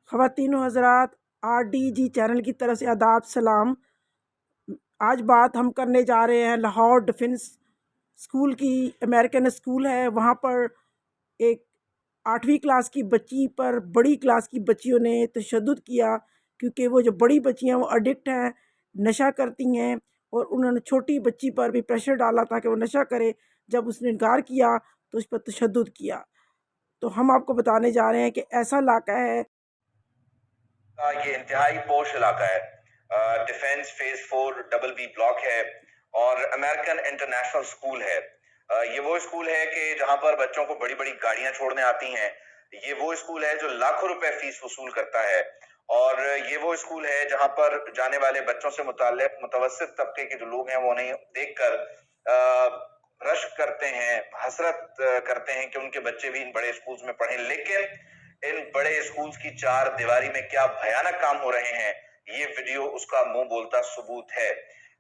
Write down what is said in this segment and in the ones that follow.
ख़वातीन व हज़रात, RDG channel की तरफ से आदाब सलाम। आज बात हम करने जा रहे हैं लाहौर डिफेंस स्कूल की। अमेरिकन स्कूल है, वहाँ पर एक 8वीं क्लास की बच्ची पर बड़ी क्लास की बच्चियों ने तशद्दुद किया, क्योंकि वो जो बड़ी बच्चियाँ वो एडिक्ट हैं, नशा करती हैं, और उन्होंने छोटी बच्ची पर भी प्रेशर डाला था कि वो नशा करे। जब उसने इनकार किया तो उस पर तशद्दुद किया। तो हम आपको बताने जा रहे हैं कि ऐसा इलाका है का ये इंतहाई पोश इलाका है। Defence phase 4 double B block है और अमेरिकन इंटरनेशनल स्कूल है। ये वो स्कूल है कि जहां पर बच्चों को बड़ी बड़ी गाड़ियां छोड़ने आती हैं। ये वो स्कूल है जो लाखों रुपए फीस वसूल करता है और ये वो स्कूल है जहां पर जाने वाले बच्चों से मुताल्लिक मुतवस्सित तबके के जो लोग हैं वो उन्हें देखकर रश्क करते हैं, हसरत करते हैं कि उनके बच्चे भी इन बड़े स्कूल्स में पढ़ें। लेकिन इन बड़े स्कूल्स की चार दीवारी में क्या भयानक काम हो रहे हैं, ये वीडियो उसका मुंह बोलता सबूत है।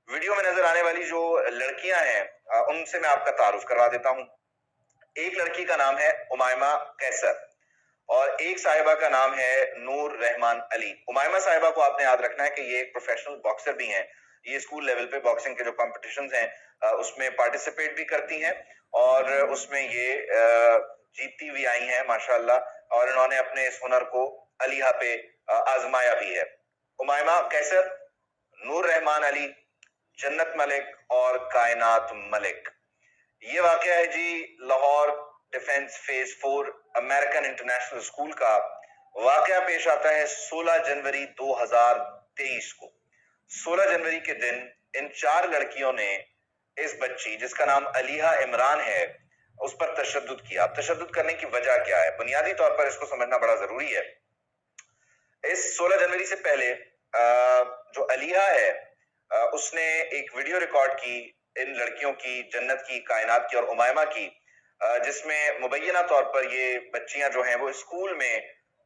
वीडियो में नजर आने वाली जो लड़कियां हैं, उनसे मैं आपका तारुफ करवा देता हूं। एक लड़की का नाम है उमायमा कैसर और एक साहिबा का नाम है नूर रहमान अली। उमायमा साहिबा को आपने याद रखना है कि ये एक प्रोफेशनल बॉक्सर भी हैं। ये स्कूल लेवल पे बॉक्सिंग के जो कॉम्पिटिशंस हैं उसमें पार्टिसिपेट भी करती हैं और उसमें ये जीतती भी आई हैं माशाल्लाह, और इन्होंने अपने इस हुनर को अलीहा पे आजमाया भी है। उमायमा कैसर, नूर रहमान अली, जन्नत मलिक और कायनात मलिक। ये वाकया है जी Lahore defence phase 4 American international school का। वाकया पेश आता है 16 जनवरी 2023 को। 16 जनवरी के दिन इन चार लड़कियों ने इस बच्ची जिसका नाम अलीहा इमरान है उस पर तशद्दुद किया। तशद्दुद करने की वजह क्या है, बुनियादी तौर पर इसको समझना बड़ा जरूरी है। इस 16 जनवरी से पहले जो अलीहा है उसने एक वीडियो रिकॉर्ड की इन लड़कियों की, जन्नत की, कायनात की और उमायमा की, जिसमें मुबैना तौर पर ये बच्चियां जो हैं वो स्कूल में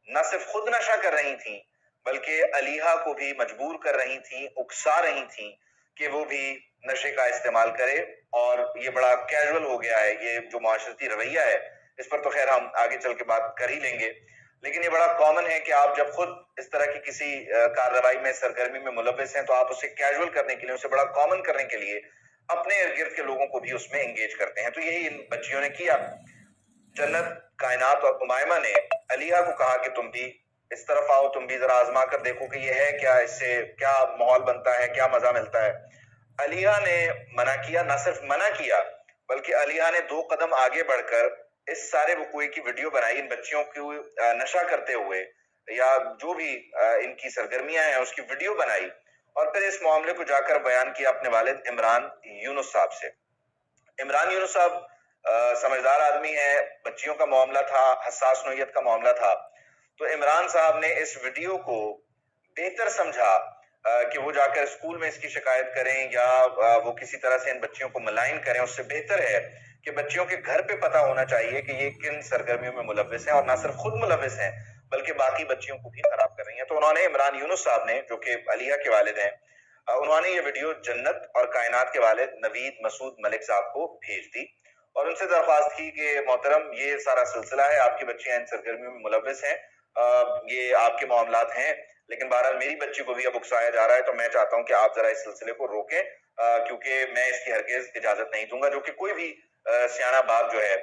न सिर्फ खुद नशा कर रही थी बल्कि अलीहा को भी मजबूर कर रही थी, उकसा रही थी कि वो भी नशे का इस्तेमाल करे। और ये बड़ा कैजुअल हो गया है, ये जो माशरती रवैया है इस पर तो खैर हम आगे चल के बात कर ही लेंगे, लेकिन ये बड़ा कॉमन है कि आप जब खुद इस तरह की किसी कार्रवाई में, सरगर्मी में मुलव्विस हैं तो आप उसे कैजुअल करने के लिए, उसे बड़ा कॉमन करने के लिए अपने इर्द गिर्द के लोगों को भी उसमें एंगेज करते हैं। तो यही इन बच्चियों ने किया। जन्नत, कायनात और उमायमा ने अलीहा को कहा कि तुम भी इस तरफ आओ, तुम भी जरा आजमा कर देखो कि ये है क्या, इससे क्या माहौल बनता है, क्या मजा मिलता है। अलीहा ने मना किया, ना सिर्फ मना किया बल्कि अलीहा ने 2 कदम आगे बढ़कर इस सारे वकूए की वीडियो बनाई, इन बच्चियों को नशा करते हुए या जो भी इनकी सरगर्मियां हैं उसकी वीडियो बनाई और फिर इस मामले को जाकर बयान किया अपने वालिद इमरान यूनुस साहब से। इमरान यूनुस साहब समझदार आदमी है, बच्चियों का मामला था, हसास नोयत का मामला था, तो इमरान साहब ने इस वीडियो को बेहतर समझा कि वो जाकर स्कूल में इसकी शिकायत करें या वो किसी तरह से इन बच्चियों को मलाइन करें। उससे बेहतर है कि बच्चियों के घर पे पता होना चाहिए कि ये किन सरगर्मियों में मुलव्विस हैं और ना सिर्फ खुद मुलव्विस हैं बल्कि बाकी बच्चियों को भी खराब कर रही हैं। तो उन्होंने इमरान यूनुस साहब ने, जो कि अलिया के वालिद हैं, उन्होंने ये वीडियो जन्नत और कायनात के वालिद नवीद मसूद मलिक साहब को भेज दी और उनसे दरख्वास्त की कि मोहतरम ये सारा सिलसिला है, आपकी बच्चियां इन सरगर्मियों में मुलव्विस हैं, ये आपके मामलात हैं, लेकिन बहरहाल मेरी बच्ची को भी अब उकसाया जा रहा है, तो मैं चाहता हूं कि आप जरा इस सिलसिले को रोकें, क्योंकि मैं इसकी हरगिज इजाजत नहीं दूंगा। जो कि कोई भी सियाना बाप जो है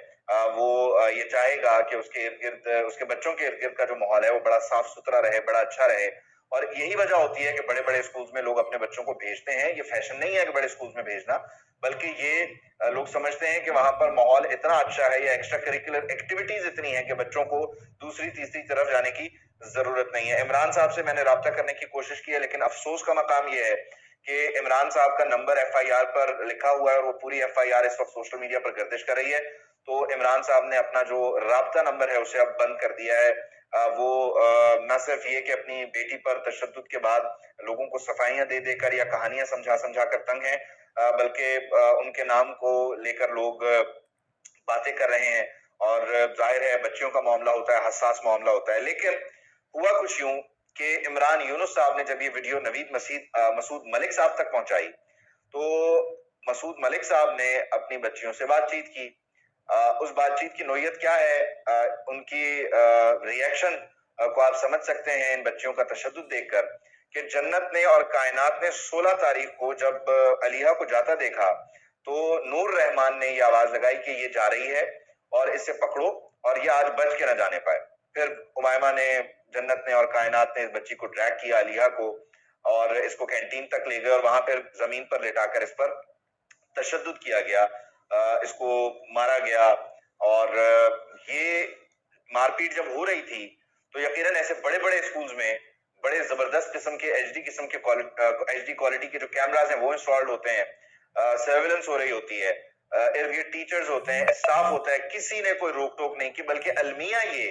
वो ये चाहेगा कि उसके इर्द गिर्द, उसके बच्चों के इर्द गिर्द का जो माहौल है वो बड़ा साफ सुथरा रहे, बड़ा अच्छा रहे। और यही वजह होती है कि बड़े बड़े स्कूल्स में लोग अपने बच्चों को भेजते हैं। ये फैशन नहीं है कि बड़े स्कूल्स में भेजना, बल्कि ये लोग समझते हैं कि वहां पर माहौल इतना अच्छा है या एक्स्ट्रा करिकुलर एक्टिविटीज इतनी है कि बच्चों को दूसरी तीसरी तरफ जाने की जरूरत नहीं है। इमरान साहब से मैंने राब्ता करने की कोशिश की है, लेकिन अफसोस का मकाम यह है कि इमरान साहब का नंबर FIR पर लिखा हुआ है और वो पूरी FIR इस वक्त सोशल मीडिया पर गर्दिश कर रही है। तो इमरान साहब ने अपना जो राब्ता नंबर है उसे अब बंद कर दिया है। वो न सिर्फ ये कि अपनी बेटी पर तशद्दुद के बाद लोगों को सफाइयां दे देकर या कहानियां समझा समझा कर तंग है, बल्कि उनके नाम को लेकर लोग बातें कर रहे हैं और जाहिर है बच्चियों का मामला होता है, हसास मामला होता है। लेकिन हुआ कुछ यूं कि इमरान यूनुस साहब ने जब ये वीडियो नवीद मसूद मलिक साहब तक पहुंचाई तो मसूद मलिक साहब ने अपनी बच्चियों से बातचीत की। उस बातचीत की नोयत क्या है, उनकी रिएक्शन को आप समझ सकते हैं इन बच्चियों का तशद्दुद देखकर कि जन्नत ने और कायनात ने 16 तारीख को जब अलिया को जाता देखा तो नूर रहमान ने ये आवाज लगाई कि ये जा रही है और इसे पकड़ो और ये आज बच के न जाने पाए। फिर उमायमा ने, जन्नत ने और कायनात ने इस बच्ची को ड्रैग किया अलिया को और इसको कैंटीन तक ले गए और वहां फिर जमीन पर लेटाकर इस पर तशद्दुद किया गया, इसको मारा गया। और ये मारपीट जब हो रही थी तो यकीनन ऐसे बड़े बड़े स्कूल्स में बड़े जबरदस्त किस्म के एचडी किस्म के एचडी क्वालिटी के जो कैमराज हैं वो इंस्टॉल्ड होते हैं, सर्वेलेंस हो रही होती है, इर्द गिर्द टीचर्स होते हैं, स्टाफ होता है, किसी ने कोई रोक टोक नहीं की। बल्कि अलमिया ये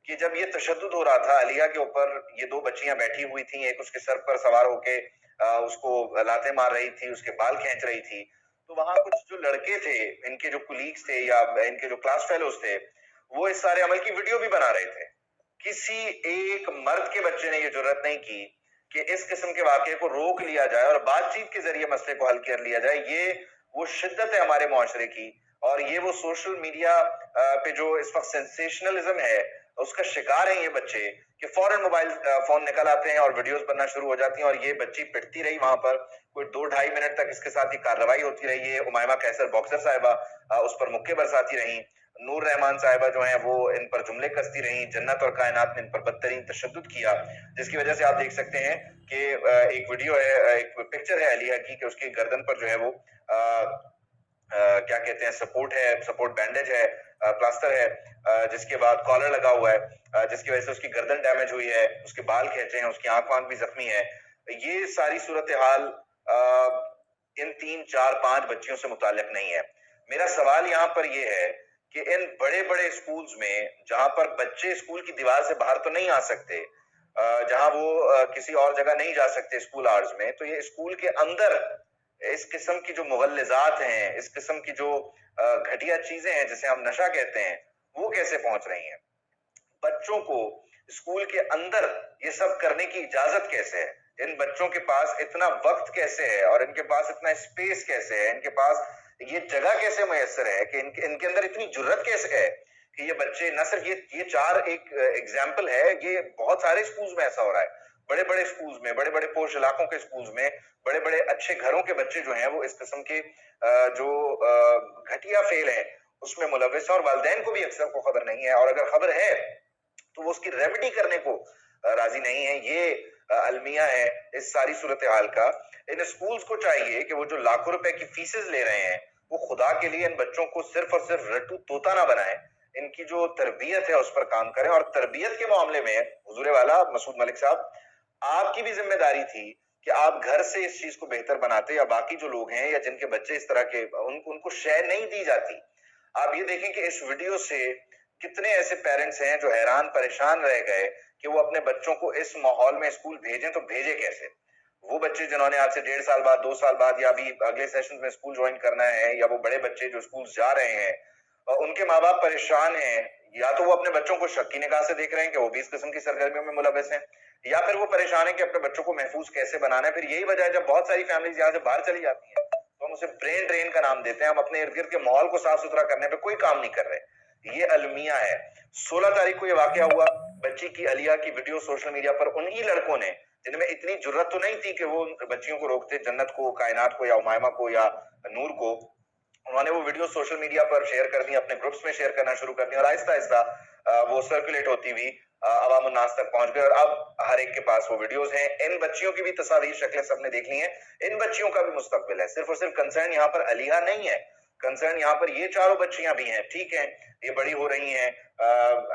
कि जब ये तशद्दुद हो रहा था अलिया के ऊपर, ये दो बच्चियां बैठी हुई थी, एक उसके सर पर सवार होके उसको लाते मार रही थी, उसके बाल खींच रही थी, तो वहां कुछ जो लड़के थे, इनके जो कुलीग्स थे या इनके जो क्लास फेलोज थे, वो इस सारे अमल की वीडियो भी बना रहे थे। किसी एक मर्द के बच्चे ने ये जुर्रत नहीं की कि इस किस्म के वाकये को रोक लिया जाए और बातचीत के जरिए मसले को हल कर लिया जाए। ये वो शिद्दत है हमारे मुआशरे की और ये वो सोशल मीडिया पे जो इस वक्त सेंसेशनलिज्म है उसका शिकार है ये बच्चे कि फौरन मोबाइल फोन निकल आते हैं और वीडियोस बनना शुरू हो जाती हैं। और ये बच्ची पिटती रही वहां पर, कोई 2-2.5 मिनट तक इसके साथ ही कार्रवाई होती रही है। उमायमा कैसर बॉक्सर साहिबा उस पर मुक्के बरसाती रही, नूर रहमान साहिबा जो हैं वो इन पर जुमले कसती रही, जन्नत और कायनात ने इन पर बदतरीन तशद्दुद किया, जिसकी वजह से आप देख सकते हैं कि एक वीडियो है, एक पिक्चर है अलिया की कि उसकी गर्दन पर जो है वो क्या कहते हैं, सपोर्ट बैंडेज है, प्लास्टर है, जिसके बाद कॉलर लगा हुआ है, जिसकी वजह से उसकी गर्दन डैमेज हुई है, उसके बाल खींचे हैं, उसकी आंख भी जख्मी है। ये सारी सूरत हाल इन 3-4-5 बच्चियों से मुताल्लिक नहीं है। मेरा सवाल यहाँ पर ये है कि इन बड़े बड़े स्कूल्स में जहां पर बच्चे स्कूल की दीवार से बाहर तो नहीं आ सकते, जहां वो किसी और जगह नहीं जा सकते स्कूल आवर्स में, तो ये स्कूल के अंदर इस किस्म की जो मुगल्लिजात हैं, इस किस्म की जो घटिया चीजें हैं जिसे हम नशा कहते हैं, वो कैसे पहुंच रही हैं? बच्चों को स्कूल के अंदर ये सब करने की इजाजत कैसे है? इन बच्चों के पास इतना वक्त कैसे है और इनके पास इतना स्पेस कैसे है, इनके पास ये जगह कैसे मुयस्सर है कि इनके अंदर इतनी जुर्रत कैसे है कि ये बच्चे, न सिर्फ ये 4 एक एग्जाम्पल है, ये बहुत सारे स्कूल्स में ऐसा हो रहा है। बड़े बड़े स्कूल्स में, बड़े बड़े पोश इलाकों के स्कूल्स में, बड़े बड़े अच्छे घरों के बच्चे जो हैं वो इस किस्म के जो घटिया फेल है उसमें मुलविस है और वालिदैन को भी अक्सर को खबर नहीं है, और अगर खबर है तो वो उसकी रेमेडी करने को राजी नहीं है। ये अलमिया है इस सारी सूरत हाल का। इन स्कूल्स को चाहिए कि वो जो लाखों रुपए की फीसेस ले रहे हैं वो खुदा के लिए इन बच्चों को सिर्फ और सिर्फ रट्टू तोता ना बनाए, इनकी जो तरबियत है उस पर काम करें। और तरबियत के मामले में हुजूर वाला मसूद मलिक साहब, आपकी भी जिम्मेदारी थी कि आप घर से इस चीज को बेहतर बनाते, या बाकी जो लोग हैं या जिनके बच्चे इस तरह के उनको शय नहीं दी जाती। आप ये देखें कि इस वीडियो से कितने ऐसे पेरेंट्स हैं जो हैरान परेशान रह गए कि वो अपने बच्चों को इस माहौल में स्कूल भेजें तो भेजे कैसे। वो बच्चे जिन्होंने आज से 1.5 साल बाद, 2 साल बाद या अभी अगले सेशन में स्कूल ज्वाइन करना है, या वो बड़े बच्चे जो स्कूल जा रहे हैं, उनके माँ बाप परेशान हैं, या तो वो अपने बच्चों को शक की निगाह से देख रहे हैं कि वो भी इस किस्म की सरगर्मियों में मुलविस हैं, या फिर वो परेशान है कि अपने बच्चों को महफूज कैसे बनाना है। फिर यही वजह है जब बहुत सारी फैमिलीज यहाँ से बाहर चली जाती हैं तो हम उसे ब्रेन ड्रेन का नाम देते हैं। हम अपने इर्द गिर्द के माहौल को साफ सुथरा करने पे कोई काम नहीं कर रहे। ये अलमिया है। 16 तारीख को ये वाकया हुआ, बच्ची की अलिया की वीडियो सोशल मीडिया पर उन्हीं लड़कों ने, जिनमें इतनी जुर्रत तो नहीं थी कि वो बच्चियों को रोकते, जन्नत को, कायनात को या उमायमा को या नूर को, उन्होंने वो वीडियो सोशल मीडिया पर शेयर कर दी, अपने ग्रुप्स में शेयर करना शुरू कर दी, और आहिस्ता आहिस्ता वो सर्कुलेट होती हुई अवाम उन्नास तक पहुंच गए। और अब हर एक के पास वो वीडियोस हैं। इन बच्चियों की भी तस्वीर, शक्लें सबने देख ली हैं। इन बच्चियों का भी मुस्तकबिल है। सिर्फ और सिर्फ कंसर्न यहाँ पर अलिया नहीं है, कंसर्न यहाँ पर ये चारों बच्चियां भी हैं। ठीक है, ये बड़ी हो रही हैं,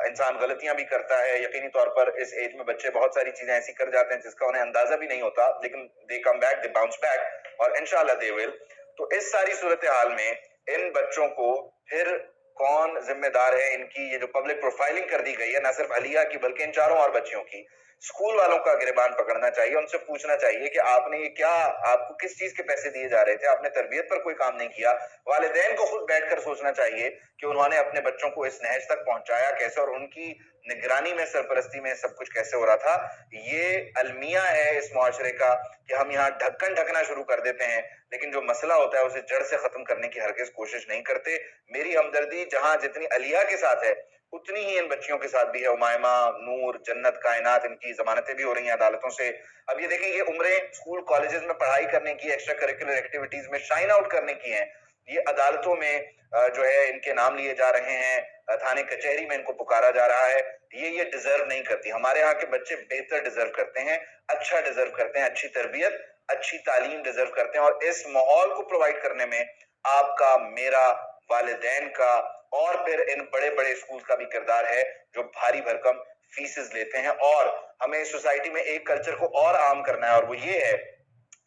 इंसान गलतियां भी करता है, यकीनी तौर पर इस एज में बच्चे बहुत सारी चीजें ऐसी कर जाते हैं जिसका उन्हें अंदाजा भी नहीं होता, लेकिन they come back, they bounce back, और इंशाल्लाह दे विल। तो इस सारी सूरत हाल में इन बच्चों को फिर कौन जिम्मेदार है? इनकी ये जो पब्लिक प्रोफाइलिंग कर दी गई है, ना सिर्फ अलिया की बल्कि इन चारों और बच्चियों की, स्कूल वालों का गिरबान पकड़ना चाहिए, उनसे पूछना चाहिए कि आपने ये क्या, आपको किस चीज के पैसे दिए जा रहे थे, आपने तरबियत पर कोई काम नहीं किया। वालिदैन को खुद बैठकर सोचना चाहिए कि उन्होंने अपने बच्चों को इस नहज तक पहुंचाया कैसे, और उनकी निगरानी में, सरपरस्ती में सब कुछ कैसे हो रहा था। ये अलमिया है इस मुआशरे का कि हम यहाँ ढक्कन ढकना शुरू कर देते हैं, लेकिन जो मसला होता है उसे जड़ से खत्म करने की हरगिज कोशिश नहीं करते। मेरी हमदर्दी जहां जितनी अलिया के साथ है, उतनी ही इन बच्चियों के साथ भी है। उमायमा, नूर, जन्नत, कायनात, इनकी जमानतें भी हो रही हैं अदालतों से। अब ये देखें, ये उम्रें स्कूल कॉलेजेस में पढ़ाई करने की, एक्स्ट्रा करिकुलर एक्टिविटीज में शाइन आउट करने की हैं। ये अदालतों में जो है इनके नाम लिए जा रहे हैं, थाने कचहरी में इनको पुकारा जा रहा है। ये डिजर्व नहीं करती। हमारे यहाँ के बच्चे बेहतर डिजर्व करते हैं, अच्छा डिजर्व करते हैं, अच्छी तरबियत, अच्छी तालीम डिजर्व करते हैं। और इस माहौल को प्रोवाइड करने में आपका, मेरा, वालिदैन का और फिर इन बड़े बड़े स्कूल का भी किरदार है, जो भारी भरकम फीसेस लेते हैं। और हमें सोसाइटी में एक कल्चर को और आम करना है, और वो ये है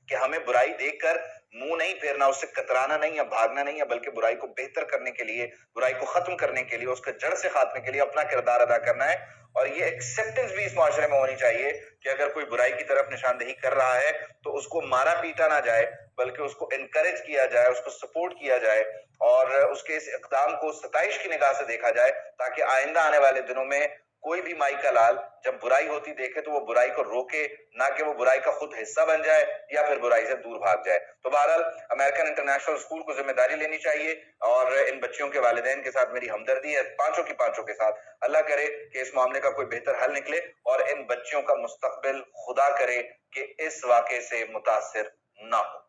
कि हमें बुराई देखकर मुंह नहीं फेरना, उससे कतराना नहीं या भागना नहीं है, बल्कि बुराई को बेहतर करने के लिए, बुराई को खत्म करने के लिए, उसके जड़ से खात्मे के लिए अपना किरदार अदा करना है। और ये एक्सेप्टेंस भी इस माशरे में होनी चाहिए कि अगर कोई बुराई की तरफ निशानदेही कर रहा है तो उसको मारा पीटा ना जाए, बल्कि उसको इनकरेज किया जाए, उसको सपोर्ट किया जाए, और उसके इस इक़दाम को सताइश की निगाह से देखा जाए, ताकि आइंदा आने वाले दिनों में कोई भी माई का लाल जब बुराई होती देखे तो वो बुराई को रोके, ना कि वो बुराई का खुद हिस्सा बन जाए या फिर बुराई से दूर भाग जाए। तो बहरहाल अमेरिकन इंटरनेशनल स्कूल को जिम्मेदारी लेनी चाहिए, और इन बच्चियों के वालिदैन के साथ मेरी हमदर्दी है, पांचों की पांचों के साथ। अल्लाह करे कि इस मामले का कोई बेहतर हल निकले, और इन बच्चियों का मुस्तकबिल खुदा करे कि इस वाक़े से मुतासिर ना हो।